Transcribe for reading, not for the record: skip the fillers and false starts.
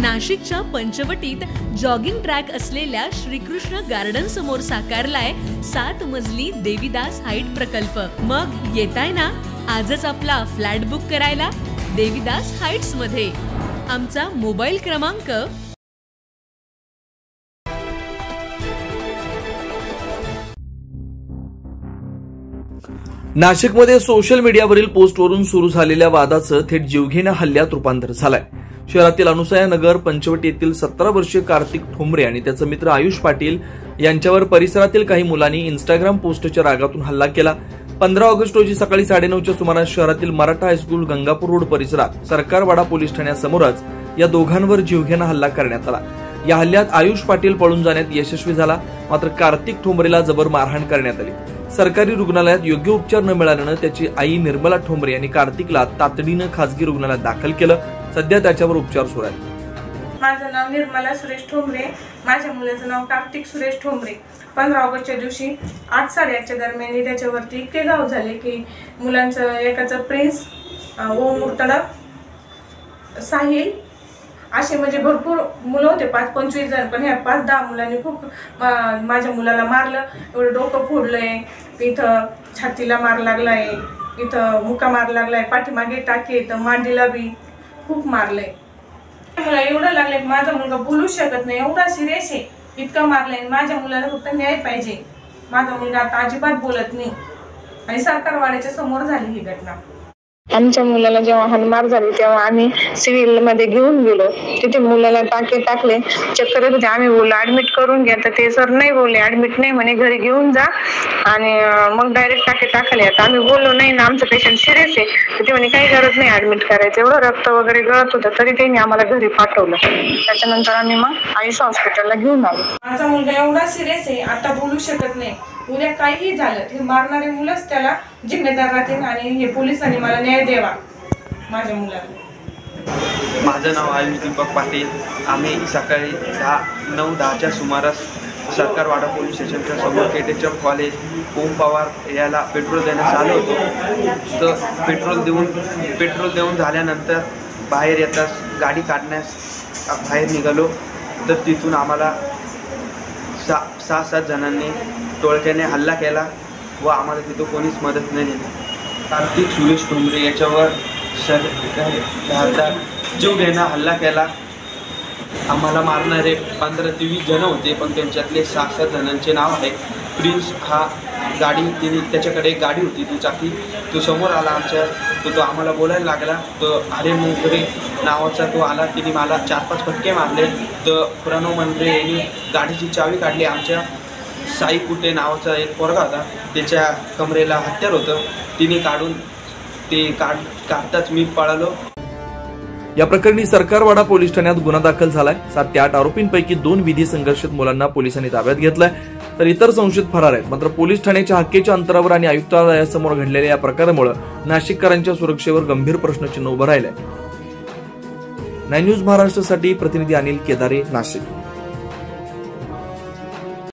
नाशिकच्या पंचवटीत jogging track असलेल्या Shrikrishna garden समोर साकारलाय 7 मजली देवीदास हाईट प्रकल्प। मग येताय ना आजच आपला फ्लॅट बुक करायला देवीदास हाईट्स मध्ये। आमचा मोबाईल क्रमांक नाशिकमध्ये सोशल मीडियावरील पोस्टवरून सुरू झालेल्या वादाचं थेट जीवघेण्या हल्ल्यात रूपांतर झालंय। शहरातील अनुसया नगर पंचवटी येथील 17 वर्षीय कार्तिक ठोंबरे आणि त्याचा मित्र आयुष पाटील यांच्यावर परिसरातील काही मुलांनी इंस्टाग्राम पोस्टच्या रागातून हल्ला केला। 15 ऑगस्ट रोजी सकाळी 9:30च्या सुमारास शहरातील मराठा हायस्कूल गंगापूर रोड परिसरात सरकारवाडा पोलीस ठाण्यासमोरच या दोघांवर जीवघेणा हल्ला करण्यात आला। या हल्ल्यात आयुष पाटील पळून जाण्यात यशस्वी झाला, मात्र कार्तिक ठोंबरेला जबर मारहाण करण्यात आली। सरकारी रुग्णालयात योग्य उपचार न मिळाल्यानं त्याची आई निर्मला ठोंबरे यांनी कार्तिकला तातडीनं खासगी रुग्णालयात दाखल केलं। सध्या त्याच्यावर उपचार सुरू आहेत। माझं नाव निर्मला सुरेश ठोंबरे, माझ्या मुलाचं नाव कार्तिक सुरेश ठोंबरे। 15 ऑगस्टच्या दिवशी 8-8:30च्या दरम्यान त्याच्यावरती इतके गाव झाले की मुलांचं एकाचं प्रिन्स, ओम मुर्तडा, साहिल असे म्हणजे भरपूर मुलं होते, 5-25 जण। पण ह्या 5-10 मुलांनी खूप माझ्या मुलाला मारलं। एवढं डोकं फोडलंय, इथं छातीला मार लागलाय, इथं मुका मार लागलाय, पाठीमागे टाके, इथं मांडीला बी खूप मारलंय। मला एवढं लागलंय की माझा मुलगा बोलू शकत नाही, एवढा सिरियस आहे, इतकं मारलंय। माझ्या मुलाला फक्त न्याय पाहिजे। माझा मुलगा आता अजिबात बोलत नाही आणि सरकारवाड्याच्या समोर झाली ही घटना। आमच्या मुलाला जेव्हा हाणमार झाली तेव्हा आम्ही सिव्हिल मध्ये घेऊन गेलो। तिथे मुलाला टाके टाकले, चेक करत होते। आम्ही बोललो ऍडमिट करून घ्या, तर ते सर नाही बोलले, ऍडमिट नाही म्हणे, घरी घेऊन जा आणि मग डायरेक्ट टाके टाकले। आता आम्ही बोललो नाही ना, आमचं पेशंट सिरियस आहे, तर ते म्हणे काही गरज नाही ऍडमिट करायचं, एवढं रक्त वगैरे गळत होतं तरी त्यांनी आम्हाला घरी पाठवलं। त्याच्यानंतर आम्ही मग आयुष हॉस्पिटलला घेऊन आलो। माझा मुलगा एवढा सिरियस आहे, आता बोलू शकत नाही, उद्या काहीही झालं हे मारणारे मुलंच त्याला जिम्मेदार राहतील आणि हे पोलिसांनी मला न्याय द्यावा माझ्या मुलाला। माझं नाव आयुष दीपक पाटील। आम्ही सकाळी 9-10च्या सुमारास सरकारवाडा पोलीस स्टेशनच्या समोर केटेचर कॉलेज ओम पवार याला पेट्रोल देण्यास आलो होतो। तर पेट्रोल देऊन झाल्यानंतर बाहेर येताच गाडी काढण्यास बाहेर निघालो, तर तिथून आम्हाला 6-7 जणांनी टोळक्याने हल्ला केला व आम्हाला तिथं कोणीच मदत नाही दिली। कार्तिक सुरेश ठोंबरे याच्यावर धारदार जीवघेणा हल्ला केला। आम्हाला मारणारे 15 ते 20 जण होते, पण त्यांच्यातले 6-7 जणांचे नाव आहे। प्रिन्स हा गाडी त्याच्याकडे एक गाडी होती दुचाकी, तो समोर आला आमच्या, तो आम्हाला बोलायला लागला। तो आर्यन मुंगरे नावाचा तो आला, तिने मला 4-5 फटके मारले। तर प्रणव मंडरे यांनी गाडीची चावी काढली। आमच्या साई कुटे नावाचा एक पोरगा होता, त्याच्या कमरेला हत्यार होतं, तिने काढून ते काढताच मी पळालो। या प्रकरणी सरकारवाडा पोलीस ठाण्यात गुन्हा दाखल झालाय। 7 ते 8 आरोपींपैकी 2 विधी संघर्षित मुलांना पोलिसांनी ताब्यात घेतलाय, तर इतर संशयित फरार आहेत। मात्र पोलीस ठाण्याच्या हक्केच्या अंतरावर आणि आयुक्तालयासमोर घडलेल्या या प्रकारामुळे नाशिककरांच्या सुरक्षेवर गंभीर प्रश्नचिन्ह उभं राहिलंय। 9 न्यूज महाराष्ट्रासाठी प्रतिनिधी अनिल केदारे, नाशिक।